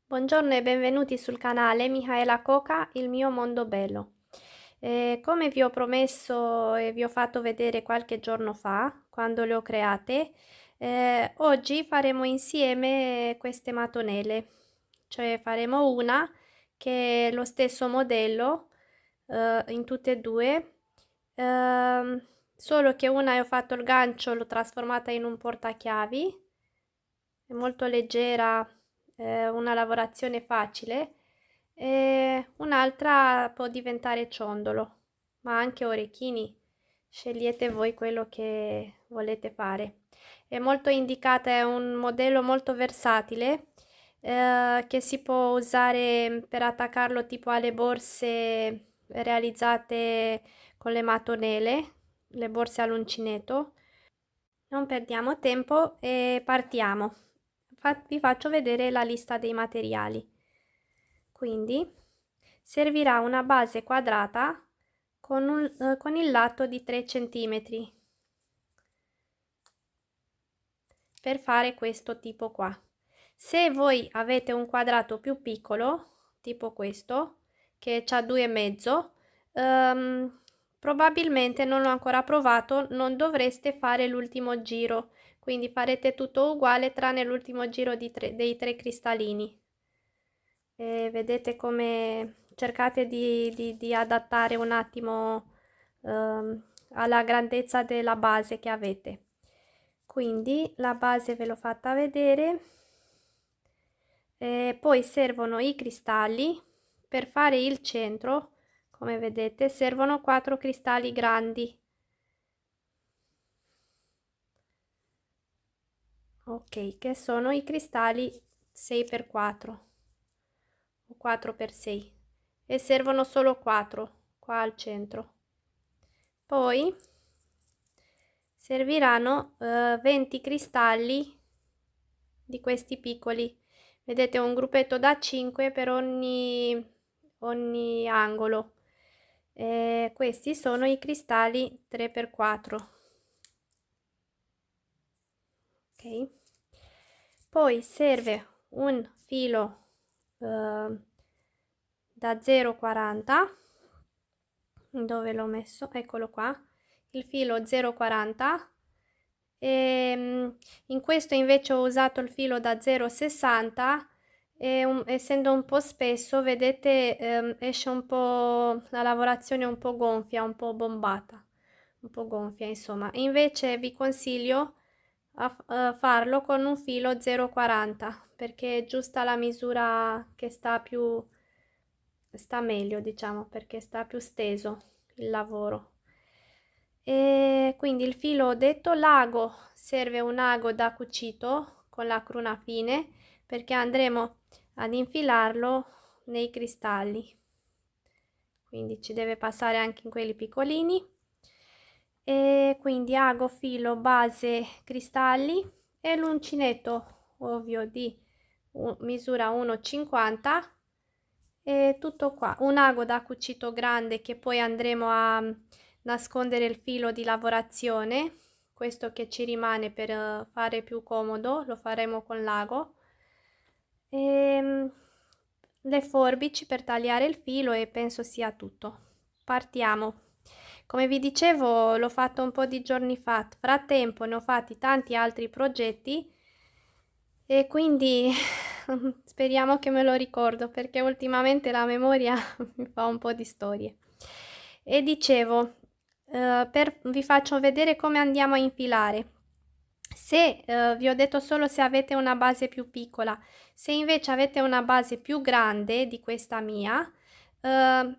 Buongiorno e benvenuti sul canale Mihaela Coca, il mio mondo bello. Come vi ho promesso e vi ho fatto vedere qualche giorno fa, quando le ho create, oggi faremo insieme queste mattonelle. Cioè faremo una che è lo stesso modello in tutte e due, solo che una ho fatto il gancio, l'ho trasformata in un portachiavi. È molto leggera, una lavorazione facile, e un'altra può diventare ciondolo, ma anche orecchini. Scegliete voi quello che volete fare. È molto indicata, è un modello molto versatile, che si può usare per attaccarlo tipo alle borse realizzate con le mattonelle, le borse all'uncinetto. Non perdiamo tempo e partiamo. Vi faccio vedere la lista dei materiali. Quindi servirà una base quadrata con il lato di 3 cm per fare questo tipo qua. Se voi avete un quadrato più piccolo, tipo questo, che ha 2,5, probabilmente non l'ho ancora provato, non dovreste fare l'ultimo giro, quindi farete tutto uguale tranne l'ultimo giro dei 3 cristallini. E vedete come cercate di adattare un attimo alla grandezza della base che avete. Quindi la base ve l'ho fatta vedere. Poi servono i cristalli. Per fare il centro, come vedete, servono 4 cristalli grandi. Ok, che sono i cristalli 6x4 o 4x6, e servono solo 4 qua al centro. Poi serviranno 20 cristalli di questi piccoli. Vedete, un gruppetto da 5 per ogni angolo. Questi sono i cristalli 3x4. Ok, poi serve un filo da 0,40. Dove l'ho messo? Eccolo qua, il filo 0,40. In questo invece ho usato il filo da 0,60 e essendo un po' spesso, vedete, esce un po', la lavorazione un po' gonfia, un po' bombata, un po' gonfia, insomma. Invece vi consiglio a farlo con un filo 0,40 perché è giusta la misura, che sta meglio, diciamo, perché sta più steso il lavoro. E quindi il filo, ho detto, l'ago, serve un ago da cucito con la cruna fine perché andremo ad infilarlo nei cristalli, quindi ci deve passare anche in quelli piccolini. E quindi ago, filo, base, cristalli e l'uncinetto ovvio di misura 1,50. E tutto qua, un ago da cucito grande che poi andremo a nascondere il filo di lavorazione, questo che ci rimane per fare più comodo, lo faremo con l'ago. Le forbici per tagliare il filo e penso sia tutto. Partiamo. Come vi dicevo, l'ho fatto un po' di giorni fa, frattempo ne ho fatti tanti altri progetti e quindi speriamo che me lo ricordo perché ultimamente la memoria mi fa un po' di storie. E dicevo, vi faccio vedere come andiamo a infilare. Se vi ho detto solo se avete una base più piccola, se invece avete una base più grande di questa mia,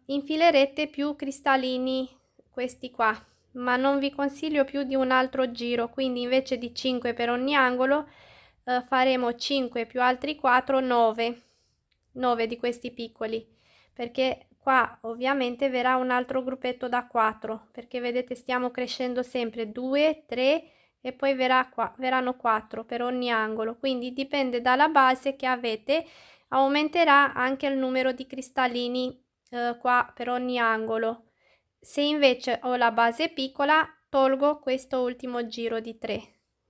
infilerete più cristallini, questi qua, ma non vi consiglio più di un altro giro, quindi invece di 5 per ogni angolo faremo 5 più altri 4, 9 di questi piccoli, perché qua ovviamente verrà un altro gruppetto da 4, perché vedete stiamo crescendo sempre 2, 3 e poi verranno 4 per ogni angolo, quindi dipende dalla base che avete, aumenterà anche il numero di cristallini qua per ogni angolo. Se invece ho la base piccola, tolgo questo ultimo giro di 3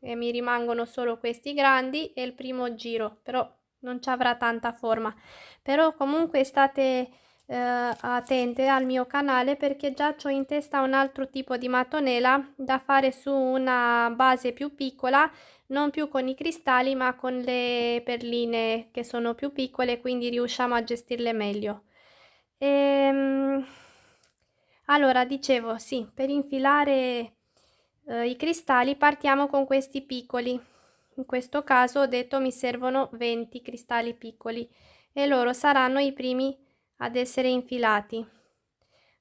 e mi rimangono solo questi grandi e il primo giro, però non ci avrà tanta forma, però comunque state attente al mio canale perché già ho in testa un altro tipo di mattonella da fare su una base più piccola, non più con i cristalli ma con le perline che sono più piccole, quindi riusciamo a gestirle meglio. Allora dicevo, sì, per infilare i cristalli partiamo con questi piccoli. In questo caso ho detto mi servono 20 cristalli piccoli e loro saranno i primi ad essere infilati.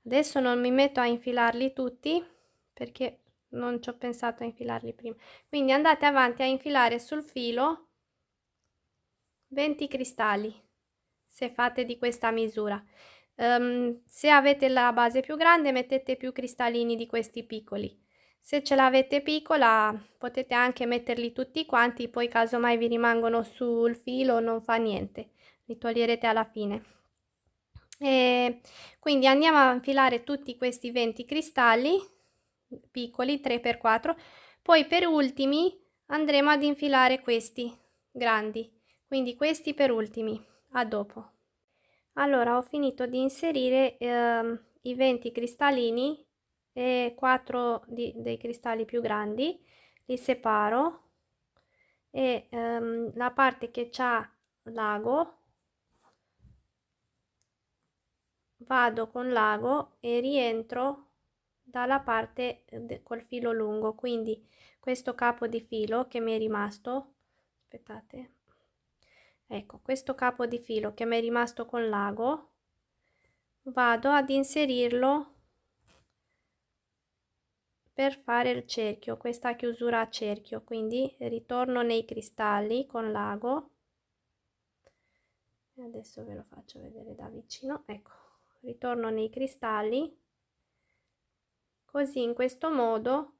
Adesso non mi metto a infilarli tutti perché non ci ho pensato a infilarli prima. Quindi andate avanti a infilare sul filo 20 cristalli se fate di questa misura. Se avete la base più grande mettete più cristallini di questi piccoli. Se ce l'avete piccola potete anche metterli tutti quanti, poi casomai vi rimangono sul filo non fa niente, li toglierete alla fine. E quindi andiamo a infilare tutti questi 20 cristalli piccoli 3x4, poi per ultimi andremo ad infilare questi grandi, quindi questi per ultimi, a dopo. Allora ho finito di inserire i 20 cristallini e 4 dei cristalli più grandi, li separo e la parte che c'ha l'ago vado con l'ago e rientro dalla parte col filo lungo, quindi questo capo di filo che mi è rimasto, aspettate, ecco questo capo di filo che mi è rimasto con l'ago vado ad inserirlo per fare il cerchio, questa chiusura a cerchio, quindi ritorno nei cristalli con l'ago e adesso ve lo faccio vedere da vicino, ecco, ritorno nei cristalli, così in questo modo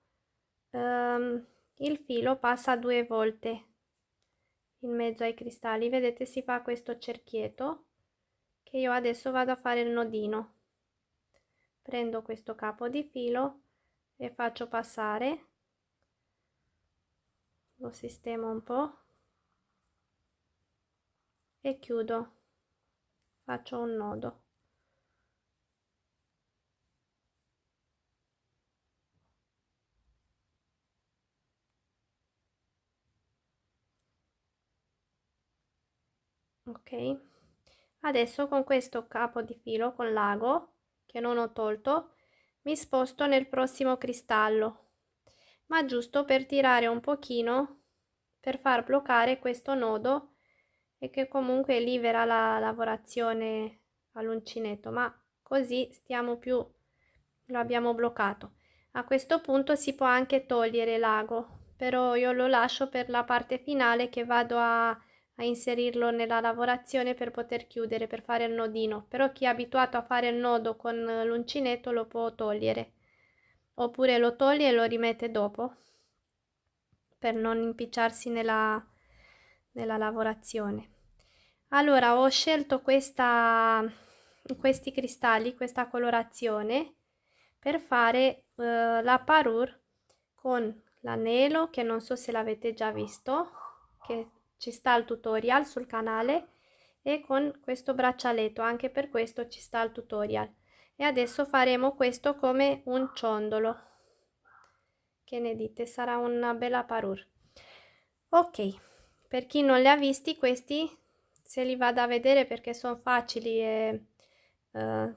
il filo passa 2 volte in mezzo ai cristalli, vedete si fa questo cerchietto che io adesso vado a fare il nodino, prendo questo capo di filo e faccio passare, lo sistemo un po' e chiudo, faccio un nodo. Ok, adesso con questo capo di filo con l'ago che non ho tolto mi sposto nel prossimo cristallo, ma giusto per tirare un pochino per far bloccare questo nodo e che comunque libera la lavorazione all'uncinetto, ma così stiamo più, lo abbiamo bloccato. A questo punto si può anche togliere l'ago, però io lo lascio per la parte finale che vado a inserirlo nella lavorazione per poter chiudere, per fare il nodino. Però chi è abituato a fare il nodo con l'uncinetto lo può togliere, oppure lo toglie e lo rimette dopo per non impicciarsi nella lavorazione. Allora ho scelto questi cristalli, questa colorazione per fare la parure con l'anello che non so se l'avete già visto, che ci sta il tutorial sul canale, e con questo braccialetto, anche per questo ci sta il tutorial. E adesso faremo questo come un ciondolo, che ne dite? Sarà una bella parure. Ok, per chi non li ha visti questi se li vado a vedere perché sono facili e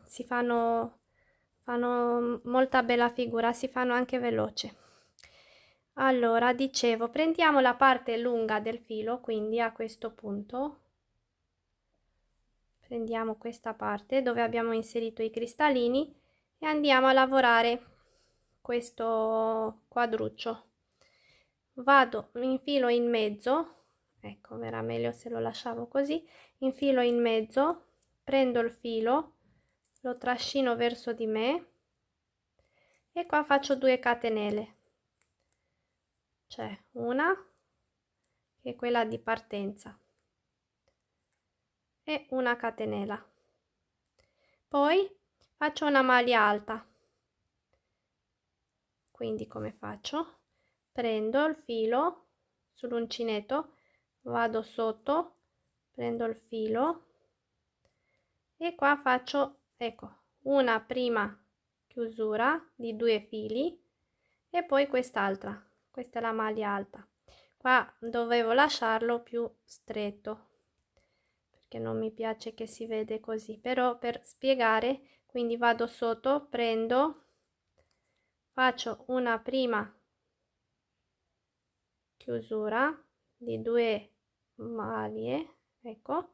si fanno molta bella figura, si fanno anche veloce. Allora dicevo, prendiamo la parte lunga del filo, quindi a questo punto prendiamo questa parte dove abbiamo inserito i cristallini e andiamo a lavorare questo quadruccio. Vado, infilo in mezzo, ecco, era meglio se lo lasciavo così, infilo in mezzo, prendo il filo, lo trascino verso di me e qua faccio 2 catenelle, c'è una che è quella di partenza e una catenella, poi faccio una maglia alta, quindi come faccio? Prendo il filo sull'uncinetto, vado sotto, prendo il filo e qua faccio, ecco, una prima chiusura di 2 fili e poi quest'altra. Questa è la maglia alta. Qua dovevo lasciarlo più stretto perché non mi piace che si vede così, però per spiegare, quindi vado sotto, prendo, faccio una prima chiusura di 2 maglie, ecco,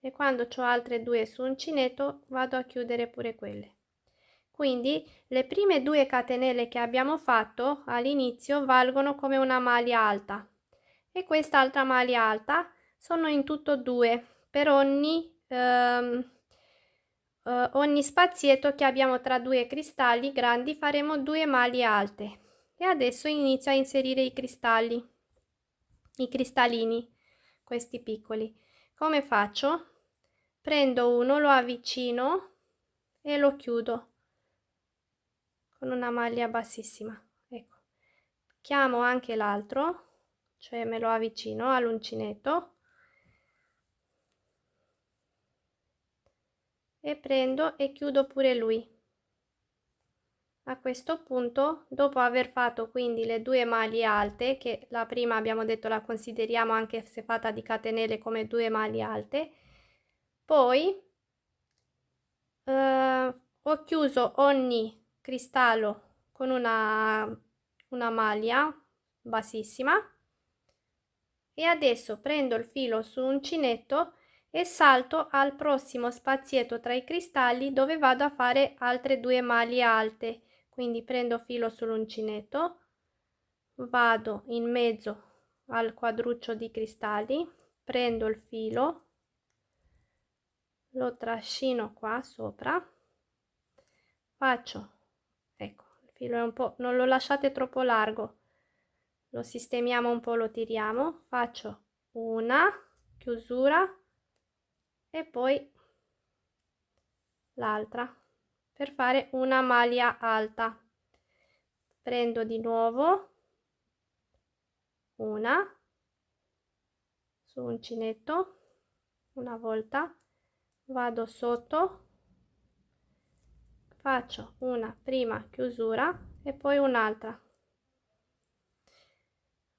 e quando ho altre 2 su uncinetto vado a chiudere pure quelle. Quindi le prime 2 catenelle che abbiamo fatto all'inizio valgono come una maglia alta e quest'altra maglia alta sono in tutto 2 per ogni spazietto che abbiamo tra 2 cristalli grandi faremo 2 maglie alte. E adesso inizio a inserire i cristalli, i cristallini, questi piccoli. Come faccio? Prendo uno, lo avvicino e lo chiudo con una maglia bassissima, ecco. Chiamo anche l'altro, cioè me lo avvicino all'uncinetto e prendo e chiudo pure lui. A questo punto, dopo aver fatto quindi le 2 maglie alte, che la prima abbiamo detto la consideriamo anche se fatta di catenelle come 2 maglie alte, poi ho chiuso ogni cristallo con una maglia bassissima e adesso prendo il filo su uncinetto e salto al prossimo spazietto tra i cristalli dove vado a fare altre 2 maglie alte. Quindi prendo filo sull'uncinetto, vado in mezzo al quadruccio di cristalli, prendo il filo, lo trascino qua sopra, faccio, ecco, il filo è un po', non lo lasciate troppo largo, lo sistemiamo un po', lo tiriamo, faccio una chiusura e poi l'altra per fare una maglia alta. Prendo di nuovo una su uncinetto, una volta, vado sotto, faccio una prima chiusura e poi un'altra.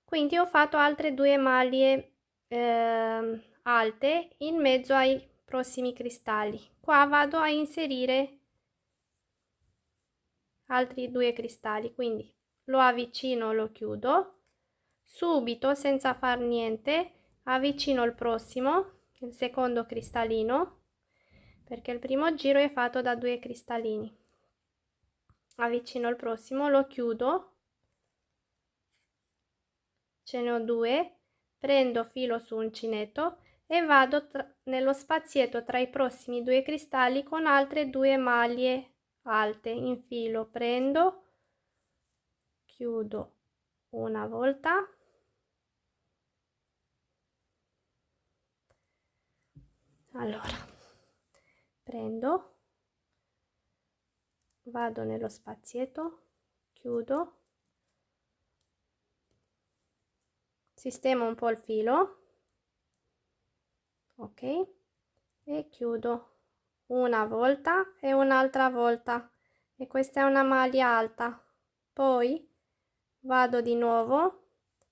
Quindi ho fatto altre 2 maglie alte in mezzo ai prossimi cristalli. Qua vado a inserire altri 2 cristalli, quindi lo avvicino, lo chiudo, subito senza far niente avvicino il prossimo, il secondo cristallino, perché il primo giro è fatto da 2 cristallini. Avvicino il prossimo, lo chiudo, ce ne ho 2, prendo filo su uncinetto e vado nello spazietto tra i prossimi 2 cristalli con altre 2 maglie alte, infilo, prendo, chiudo una volta, allora prendo, vado nello spazietto, chiudo, sistemo un po' il filo, ok, e chiudo una volta e un'altra volta, e questa è una maglia alta. Poi vado di nuovo,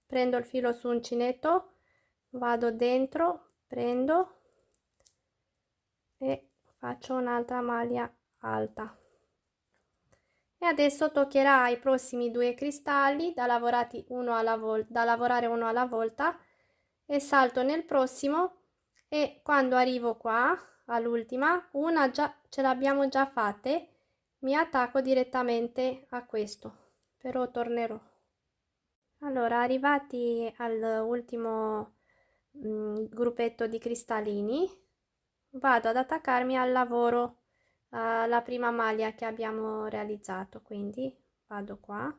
prendo il filo su uncinetto, vado dentro, prendo e faccio un'altra maglia alta. E adesso toccherà ai prossimi 2 cristalli da lavorare uno alla volta e salto nel prossimo e quando arrivo qua all'ultima, una già ce l'abbiamo già fatte, mi attacco direttamente a questo, però tornerò. Allora, arrivati all'ultimo gruppetto di cristallini, vado ad attaccarmi al lavoro, alla prima maglia che abbiamo realizzato, quindi vado qua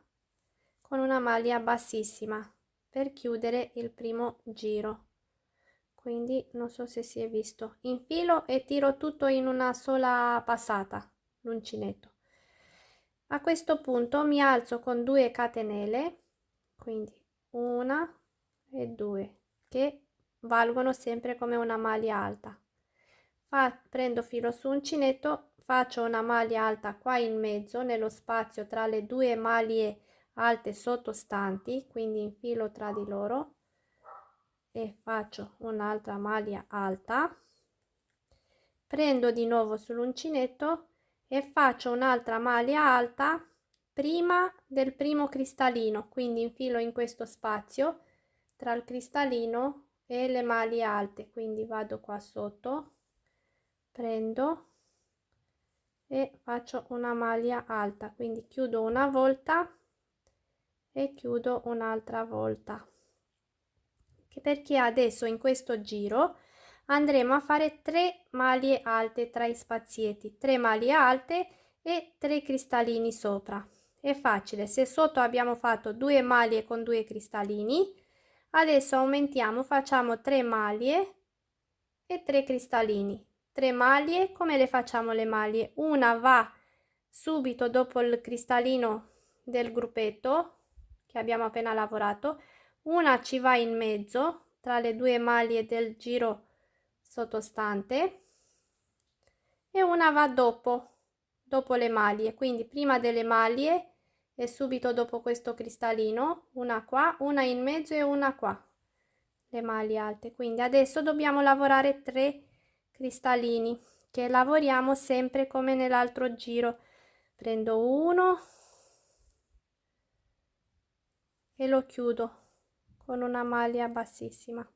con una maglia bassissima per chiudere il primo giro. Quindi non so se si è visto, infilo e tiro tutto in una sola passata l'uncinetto. A questo punto mi alzo con 2 catenelle, quindi una e 2, che valgono sempre come una maglia alta. Prendo filo su uncinetto, faccio una maglia alta qua in mezzo nello spazio tra le due maglie alte sottostanti, quindi infilo tra di loro e faccio un'altra maglia alta, prendo di nuovo sull'uncinetto e faccio un'altra maglia alta prima del primo cristallino, quindi infilo in questo spazio tra il cristallino e le maglie alte, quindi vado qua sotto, prendo e faccio una maglia alta, quindi chiudo una volta e chiudo un'altra volta, perché adesso in questo giro andremo a fare 3 maglie alte tra i spazietti, 3 maglie alte e 3 cristallini sopra. È facile, se sotto abbiamo fatto 2 maglie con 2 cristallini, adesso aumentiamo, facciamo 3 maglie e 3 cristallini. 3 maglie, come le facciamo le maglie? Una va subito dopo il cristallino del gruppetto che abbiamo appena lavorato, una ci va in mezzo tra le due maglie del giro sottostante e una va dopo le maglie, quindi prima delle maglie e subito dopo questo cristallino, una qua, una in mezzo e una qua, le maglie alte. Quindi adesso dobbiamo lavorare 3 cristallini che lavoriamo sempre come nell'altro giro. Prendo uno e lo chiudo con una maglia bassissima,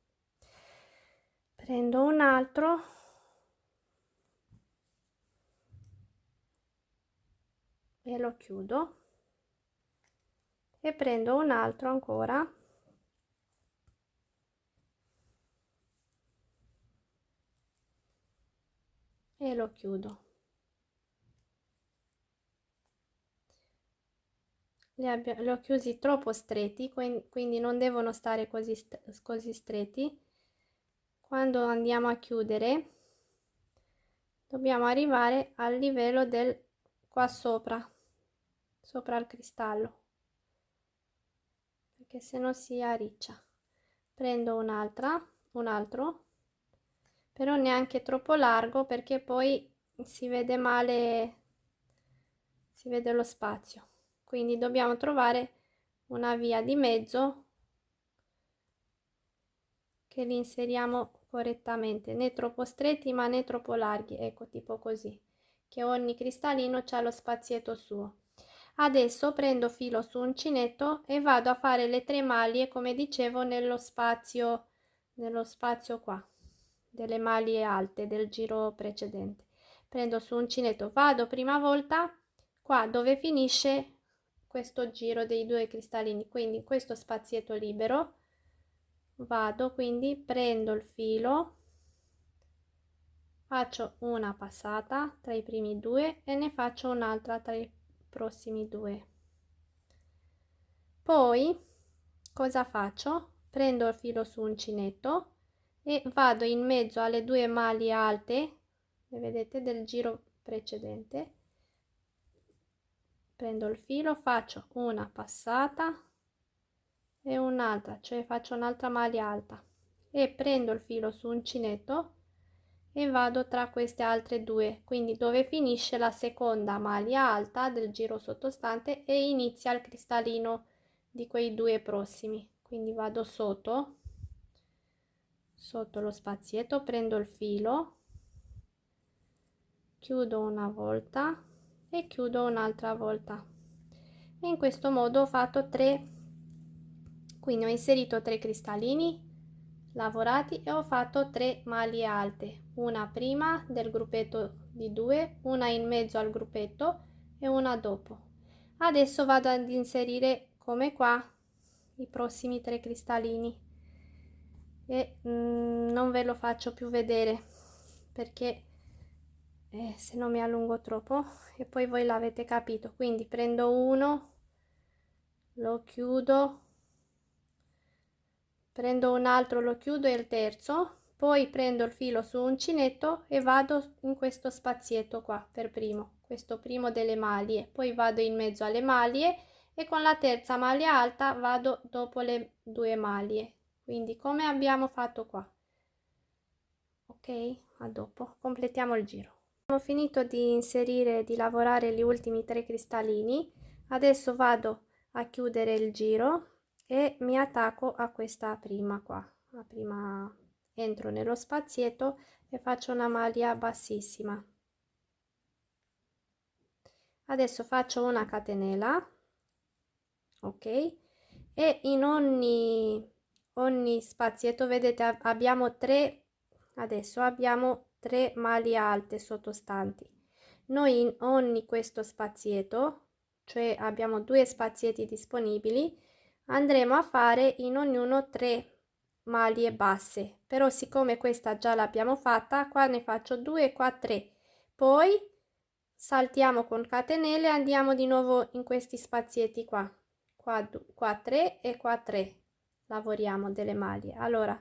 prendo un altro e lo chiudo e prendo un altro ancora e lo chiudo. Li ho chiusi troppo stretti, quindi non devono stare così stretti. Quando andiamo a chiudere dobbiamo arrivare al livello del qua sopra il cristallo, perché se no si arriccia. Prendo un altro, però neanche troppo largo, perché poi si vede male, si vede lo spazio, quindi dobbiamo trovare una via di mezzo che li inseriamo correttamente, né troppo stretti ma né troppo larghi, ecco, tipo così, che ogni cristallino c'ha lo spazietto suo. Adesso prendo filo su uncinetto e vado a fare le 3 maglie come dicevo nello spazio qua delle maglie alte del giro precedente. Prendo su uncinetto, vado prima volta qua dove finisce questo giro dei 2 cristallini, quindi in questo spazietto libero vado, quindi prendo il filo, faccio una passata tra i primi 2 e ne faccio un'altra tra i prossimi 2. Poi cosa faccio? Prendo il filo su uncinetto e vado in mezzo alle 2 maglie alte, le vedete, del giro precedente. Prendo il filo, faccio una passata e un'altra, cioè faccio un'altra maglia alta e prendo il filo su uncinetto e vado tra queste altre 2, quindi dove finisce la seconda maglia alta del giro sottostante e inizia il cristallino di quei 2 prossimi. Quindi vado sotto lo spazietto, prendo il filo, chiudo una volta e chiudo un'altra volta e in questo modo ho fatto 3, quindi ho inserito 3 cristallini lavorati e ho fatto 3 maglie alte, una prima del gruppetto di 2, una in mezzo al gruppetto e una dopo. Adesso vado ad inserire come qua i prossimi 3 cristallini e non ve lo faccio più vedere perché se no mi allungo troppo e poi voi l'avete capito. Quindi prendo uno, lo chiudo, prendo un altro, lo chiudo e il terzo, poi prendo il filo su uncinetto e vado in questo spazietto qua per primo, questo primo delle maglie, poi vado in mezzo alle maglie e con la terza maglia alta vado dopo le 2 maglie, quindi come abbiamo fatto qua. ok? A dopo, completiamo il giro. Ho finito di inserire, di lavorare gli ultimi 3 cristallini. Adesso vado a chiudere il giro e mi attacco a questa prima qua, la prima, entro nello spazietto e faccio una maglia bassissima. Adesso faccio una catenella, ok, e in ogni spazietto vedete abbiamo 3, adesso abbiamo 3 maglie alte sottostanti. Noi in ogni questo spazietto, cioè abbiamo 2 spazietti disponibili, andremo a fare in ognuno 3 maglie basse, però siccome questa già l'abbiamo fatta, qua ne faccio 2, qua 3, poi saltiamo con catenelle e andiamo di nuovo in questi spazietti qua, qua 3 e qua 3, lavoriamo delle maglie. Allora,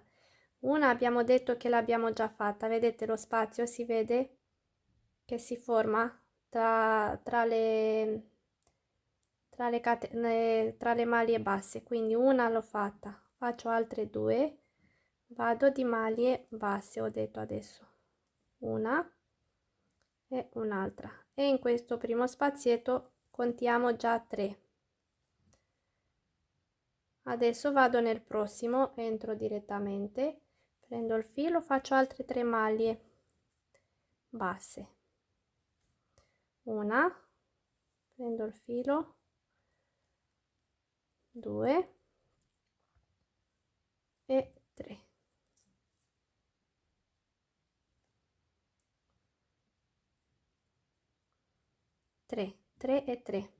una abbiamo detto che l'abbiamo già fatta, vedete lo spazio, si vede che si forma tra le maglie basse, quindi una l'ho fatta, faccio altre 2, vado di maglie basse, ho detto adesso, una e un'altra, e in questo primo spazietto contiamo già 3. Adesso vado nel prossimo, entro direttamente, prendo il filo, faccio altre 3 maglie basse, una, prendo il filo, 2 e 3. 3, 3 e 3.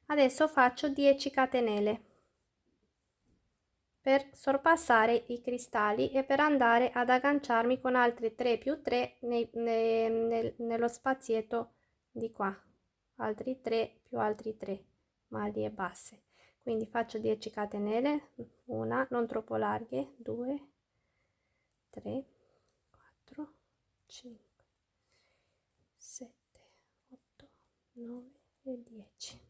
Adesso faccio 10 catenelle per sorpassare i cristalli e per andare ad agganciarmi con altri 3 più 3 nello spazietto di qua, altri 3 più altri 3 maglie basse. Quindi faccio 10 catenelle, una, non troppo larghe, 2, 3, 4, 5, 7, 8, 9 e 10.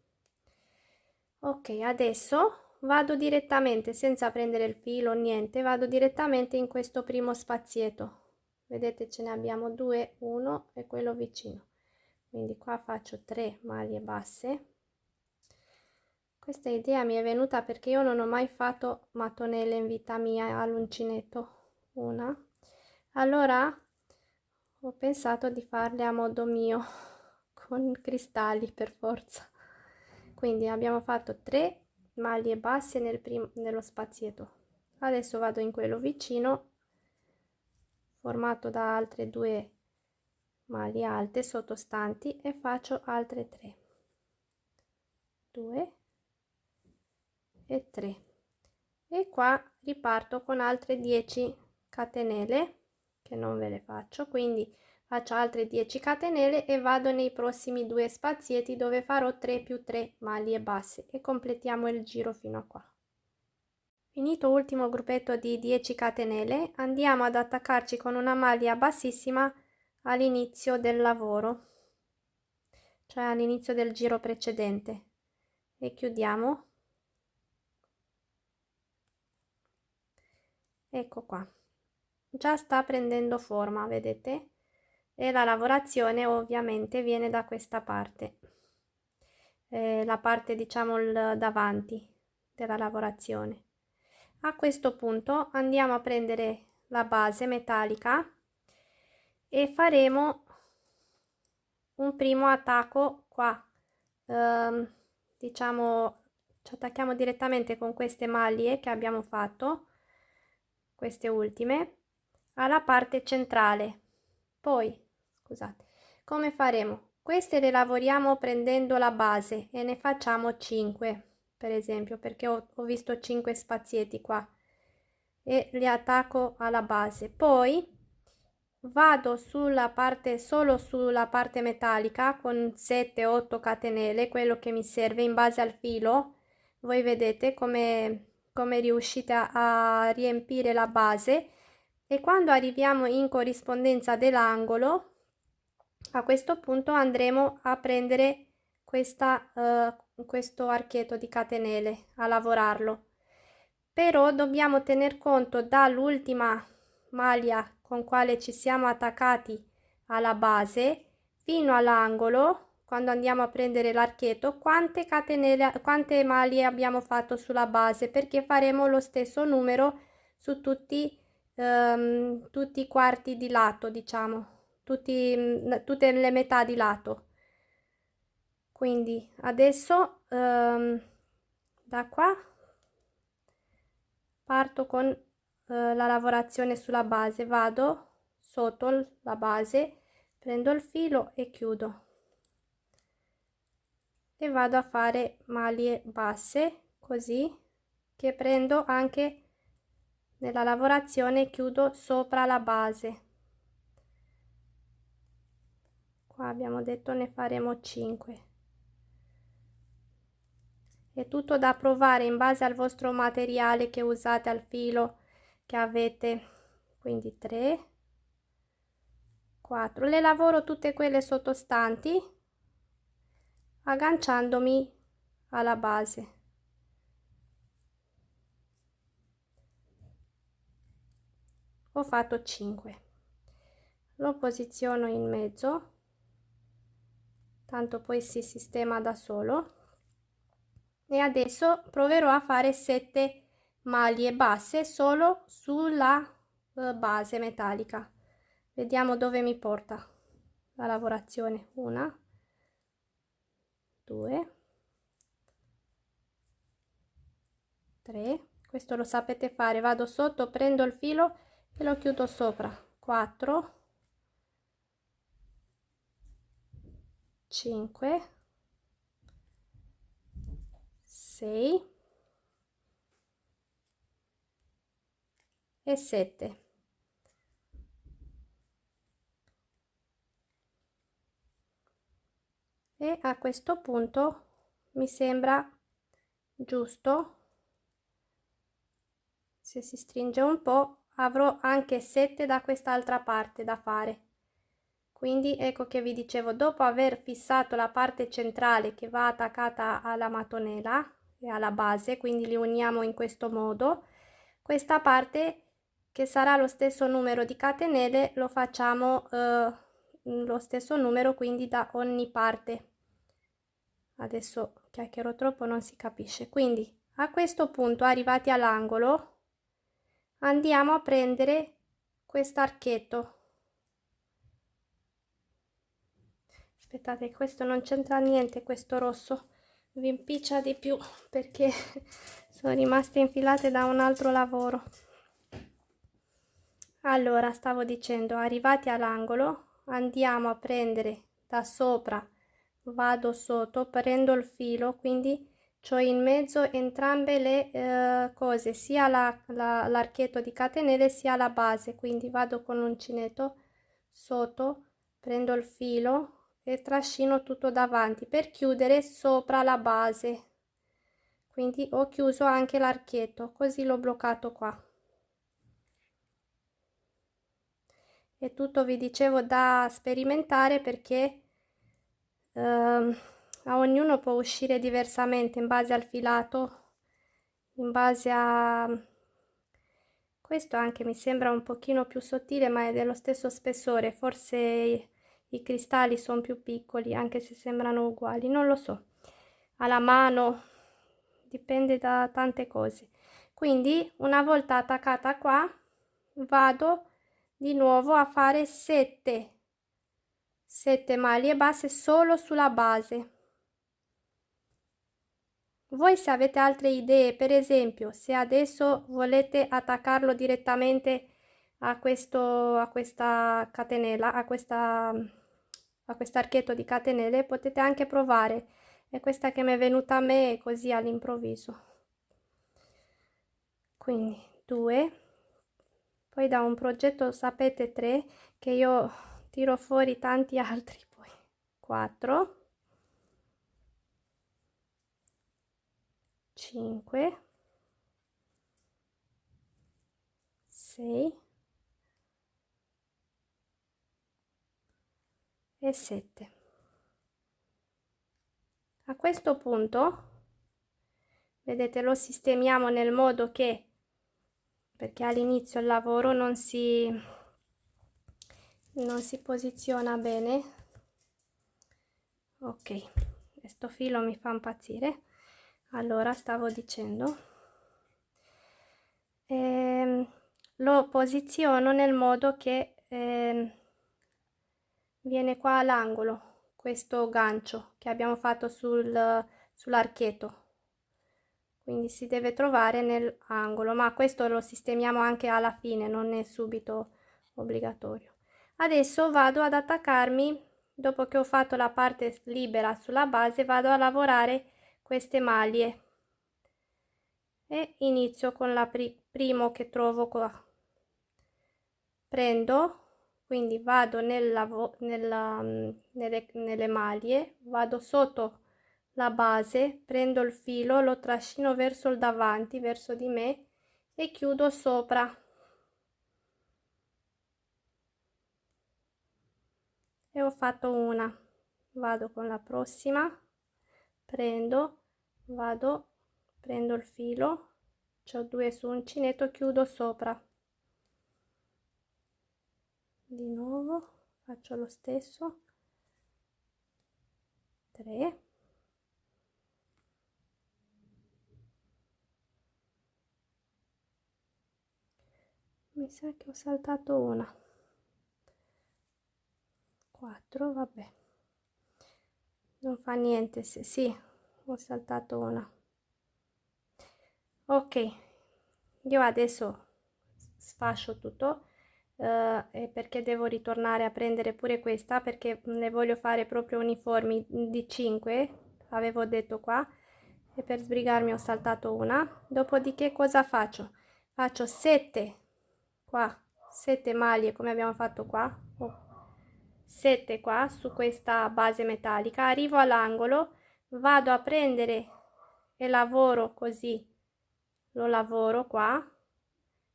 Ok, adesso vado direttamente senza prendere il filo, niente, vado direttamente in questo primo spazietto. Vedete, ce ne abbiamo 2, 1 e quello vicino. Quindi qua faccio 3 maglie basse. Questa idea mi è venuta perché io non ho mai fatto mattonelle in vita mia all'uncinetto. Una. Allora ho pensato di farle a modo mio, con cristalli per forza. Quindi abbiamo fatto 3 maglie basse nello spazietto. Adesso vado in quello vicino, formato da altre 2 maglie alte sottostanti, e faccio altre 3, 2 e 3, e qua riparto con altre 10 catenelle che non ve le faccio, quindi faccio altre 10 catenelle e vado nei prossimi 2 spazietti dove farò 3 più 3 maglie basse e completiamo il giro fino a qua. Finito ultimo gruppetto di 10 catenelle, andiamo ad attaccarci con una maglia bassissima all'inizio del lavoro, cioè all'inizio del giro precedente, e chiudiamo. Ecco qua, già sta prendendo forma, vedete? E la lavorazione ovviamente viene da questa parte, la parte, diciamo, il davanti della lavorazione. A questo punto andiamo a prendere la base metallica e faremo un primo attacco qua, diciamo, ci attacchiamo direttamente con queste maglie che abbiamo fatto, queste ultime, alla parte centrale. Poi, scusate, come faremo? Queste le lavoriamo prendendo la base e ne facciamo 5, per esempio, perché ho visto 5 spazietti qua, e li attacco alla base. Poi vado sulla parte, solo sulla parte metallica, con 7-8 catenelle, quello che mi serve in base al filo. Voi vedete come riuscite a riempire la base, e quando arriviamo in corrispondenza dell'angolo, a questo punto andremo a prendere questo archetto di catenelle, a lavorarlo. Però dobbiamo tener conto dall'ultima maglia con quale ci siamo attaccati alla base fino all'angolo. Quando andiamo a prendere l'archetto, quante catenelle, quante maglie abbiamo fatto sulla base, perché faremo lo stesso numero su tutti i quarti di lato, diciamo, tutte le metà di lato. Quindi adesso da qua parto con la lavorazione sulla base, vado sotto la base, prendo il filo e chiudo e vado a fare maglie basse, così che prendo anche nella lavorazione e chiudo sopra la base. Qua abbiamo detto ne faremo 5. È tutto da provare in base al vostro materiale che usate, al filo che avete. Quindi 3, 4, le lavoro tutte quelle sottostanti agganciandomi alla base. Ho fatto 5, lo posiziono in mezzo, tanto poi si sistema da solo, e adesso proverò a fare 7 maglie basse solo sulla base metallica. Vediamo dove mi porta la lavorazione. 1, 2, 3, questo lo sapete fare, vado sotto, prendo il filo e lo chiudo sopra. 4, 5, 6 e 7. E a questo punto mi sembra giusto, se si stringe un po' avrò anche 7 da quest'altra parte da fare. Quindi ecco che vi dicevo, dopo aver fissato la parte centrale che va attaccata alla mattonella e alla base, quindi li uniamo in questo modo, questa parte che sarà lo stesso numero di catenelle lo facciamo lo stesso numero, quindi da ogni parte. Adesso chiacchiero troppo, non si capisce. Quindi a questo punto, arrivati all'angolo, andiamo a prendere quest'archetto. Aspettate, questo non c'entra niente, questo rosso vi impiccia di più perché sono rimaste infilate da un altro lavoro. Allora, stavo dicendo, arrivati all'angolo andiamo a prendere da sopra, vado sotto, prendo il filo, quindi c'ho in mezzo entrambe le cose, sia l'archetto di catenelle sia la base, quindi vado con l'uncinetto sotto, prendo il filo e trascino tutto davanti per chiudere sopra la base. Quindi ho chiuso anche l'archetto, così l'ho bloccato qua. È tutto, vi dicevo, da sperimentare perché a ognuno può uscire diversamente in base al filato, in base a questo. Anche mi sembra un pochino più sottile, ma è dello stesso spessore, forse i cristalli sono più piccoli, anche se sembrano uguali, non lo so, alla mano dipende da tante cose. Quindi una volta attaccata qua vado di nuovo a fare 7 maglie basse solo sulla base. Voi, se avete altre idee, per esempio se adesso volete attaccarlo direttamente a questa catenella, a quest'archetto di catenelle, potete anche provare. È questa che mi è venuta a me così all'improvviso. Quindi 2, poi da un progetto sapete 3, che io tiro fuori tanti altri, poi 4, 5, 6 e 7. A questo punto, vedete, lo sistemiamo nel modo che, perché all'inizio il lavoro non si non si posiziona bene. Ok, questo filo mi fa impazzire. Allora, stavo dicendo, lo posiziono nel modo che viene qua all'angolo, questo gancio che abbiamo fatto sull'archetto, quindi si deve trovare nell'angolo, ma questo lo sistemiamo anche alla fine, non è subito obbligatorio. Adesso vado ad attaccarmi, dopo che ho fatto la parte libera sulla base, vado a lavorare queste maglie e inizio con la primo che trovo qua. Prendo, quindi vado nelle maglie, vado sotto la base, prendo il filo, lo trascino verso il davanti, verso di me e chiudo sopra. E ho fatto una. Vado con la prossima, prendo, vado, prendo il filo, c'ho 2 su uncinetto, chiudo sopra. Di nuovo faccio lo stesso, 3, mi sa che ho saltato una, 4, vabbè, non fa niente, se sì, ho saltato una. Ok, io adesso sfascio tutto perché devo ritornare a prendere pure questa, perché ne voglio fare proprio uniformi di 5, avevo detto qua, e per sbrigarmi ho saltato una. Dopodiché cosa faccio? Faccio 7 qua, 7 maglie come abbiamo fatto qua, 7 qua su questa base metallica, arrivo all'angolo, vado a prendere e lavoro così, lo lavoro qua,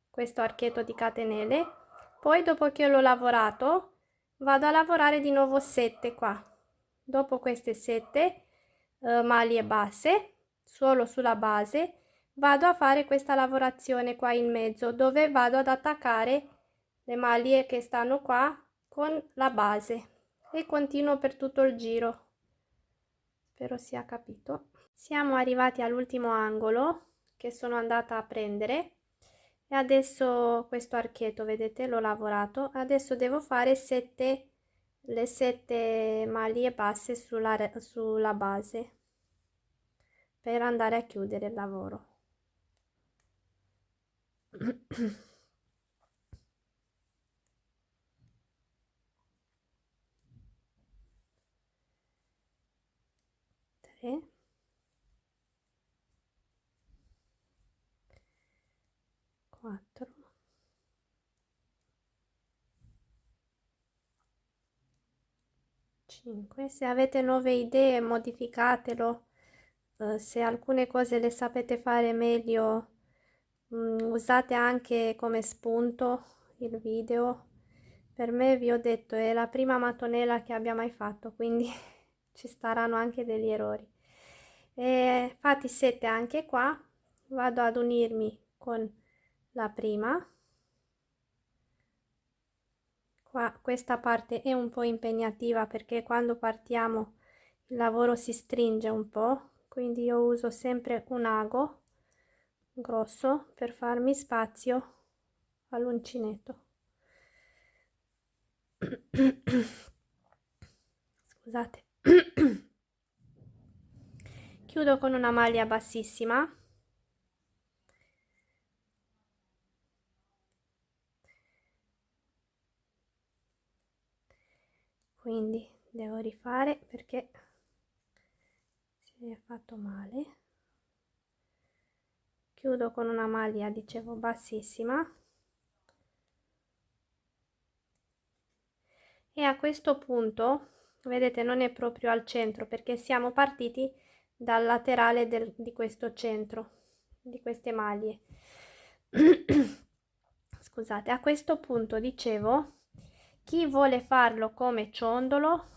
questo archetto di catenelle. Poi dopo che l'ho lavorato vado a lavorare di nuovo 7 qua. Dopo queste 7 maglie basse, solo sulla base, vado a fare questa lavorazione qua in mezzo, dove vado ad attaccare le maglie che stanno qua con la base e continuo per tutto il giro. Spero sia capito. Siamo arrivati all'ultimo angolo che sono andata a prendere e adesso questo archetto, vedete, l'ho lavorato. Adesso devo fare le 7 maglie basse sulla base per andare a chiudere il lavoro. Tre, 4, 5. Se avete nuove idee modificatelo, se alcune cose le sapete fare meglio, usate anche come spunto il video. Per me, vi ho detto, è la prima mattonella che abbia mai fatto, quindi ci saranno anche degli errori. E fatti 7 anche qua, vado ad unirmi con la prima. Qua questa parte è un po' impegnativa perché quando partiamo il lavoro si stringe un po', quindi io uso sempre un ago grosso per farmi spazio all'uncinetto. Scusate. Chiudo con una maglia bassissima. Quindi devo rifare perché si è fatto male. Chiudo con una maglia, dicevo, bassissima. E a questo punto, vedete, non è proprio al centro perché siamo partiti dal laterale di questo centro, di queste maglie. Scusate, a questo punto dicevo, chi vuole farlo come ciondolo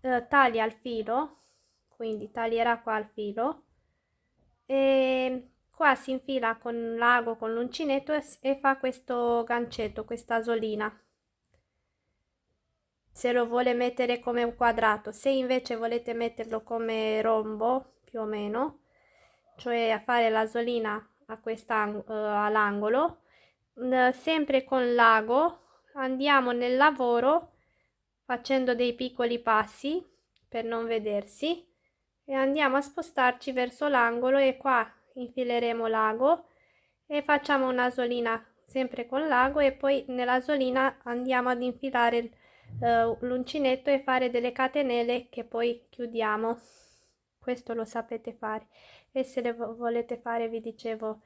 taglia il filo, quindi taglierà qua il filo e qua si infila con l'ago, con l'uncinetto e fa questo gancetto, questa asolina. se lo vuole mettere come un quadrato. Se invece volete metterlo come rombo, più o meno, cioè a fare l'asolina a all'angolo, sempre con l'ago andiamo nel lavoro facendo dei piccoli passi per non vedersi e andiamo a spostarci verso l'angolo e qua infileremo l'ago e facciamo un'asolina sempre con l'ago e poi nell'asolina andiamo ad infilare l'uncinetto e fare delle catenelle che poi chiudiamo. Questo lo sapete fare. E se le volete fare, vi dicevo,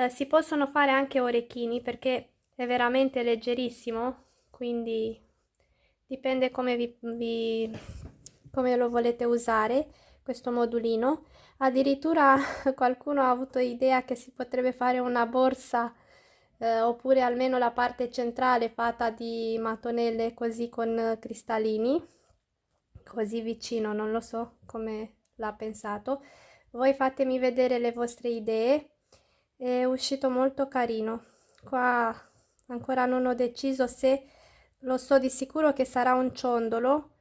si possono fare anche orecchini perché è veramente leggerissimo, quindi dipende come lo volete usare questo modulino. Addirittura qualcuno ha avuto idea che si potrebbe fare una borsa oppure almeno la parte centrale fatta di mattonelle così con cristallini, così vicino, non lo so come l'ha pensato. Voi fatemi vedere le vostre idee, è uscito molto carino. Qua ancora non ho deciso se lo so di sicuro che sarà un ciondolo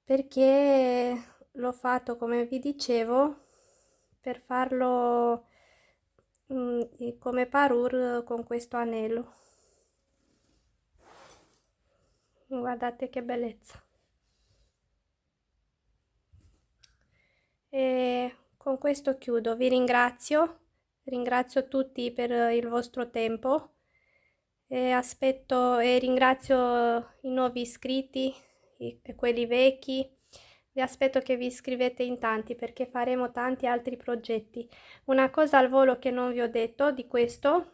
perché l'ho fatto come vi dicevo per farlo come parure con questo anello. Guardate che bellezza. E con questo chiudo, vi ringrazio tutti per il vostro tempo e aspetto e ringrazio i nuovi iscritti e quelli vecchi. Vi aspetto che vi iscrivete in tanti perché faremo tanti altri progetti. Una cosa al volo che non vi ho detto di questo,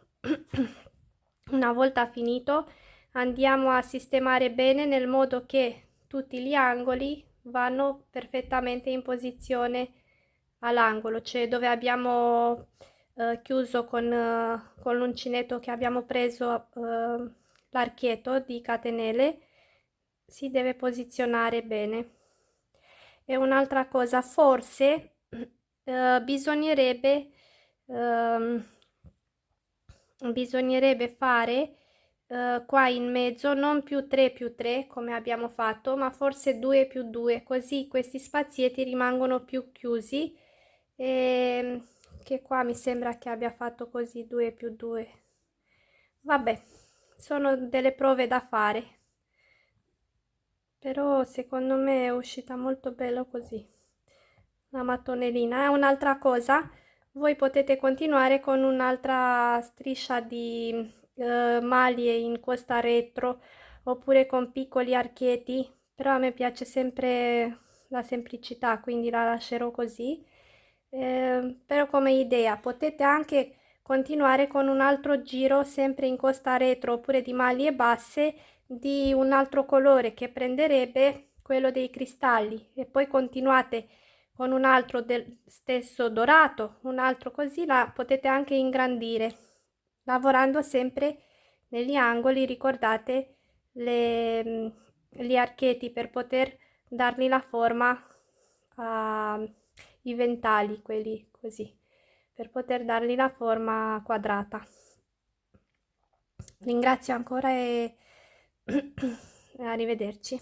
una volta finito andiamo a sistemare bene nel modo che tutti gli angoli vanno perfettamente in posizione all'angolo, cioè dove abbiamo chiuso con l'uncinetto che abbiamo preso l'archietto di catenelle, si deve posizionare bene. E un'altra cosa, forse bisognerebbe fare qua in mezzo non più 3 più 3 come abbiamo fatto, ma forse 2 più 2, così questi spazietti rimangono più chiusi e che qua mi sembra che abbia fatto così 2 più 2. Vabbè, sono delle prove da fare, però secondo me è uscita molto bello così la mattonellina. È un'altra cosa, voi potete continuare con un'altra striscia di maglie in costa retro oppure con piccoli archietti, però a me piace sempre la semplicità, quindi la lascerò così. Però come idea potete anche continuare con un altro giro sempre in costa retro oppure di maglie basse di un altro colore che prenderebbe quello dei cristalli e poi continuate con un altro del stesso dorato, un altro così, la potete anche ingrandire lavorando sempre negli angoli. Ricordate gli archetti per poter dargli la forma ai ventagli, quelli così, per poter dargli la forma quadrata. Ringrazio ancora e arrivederci.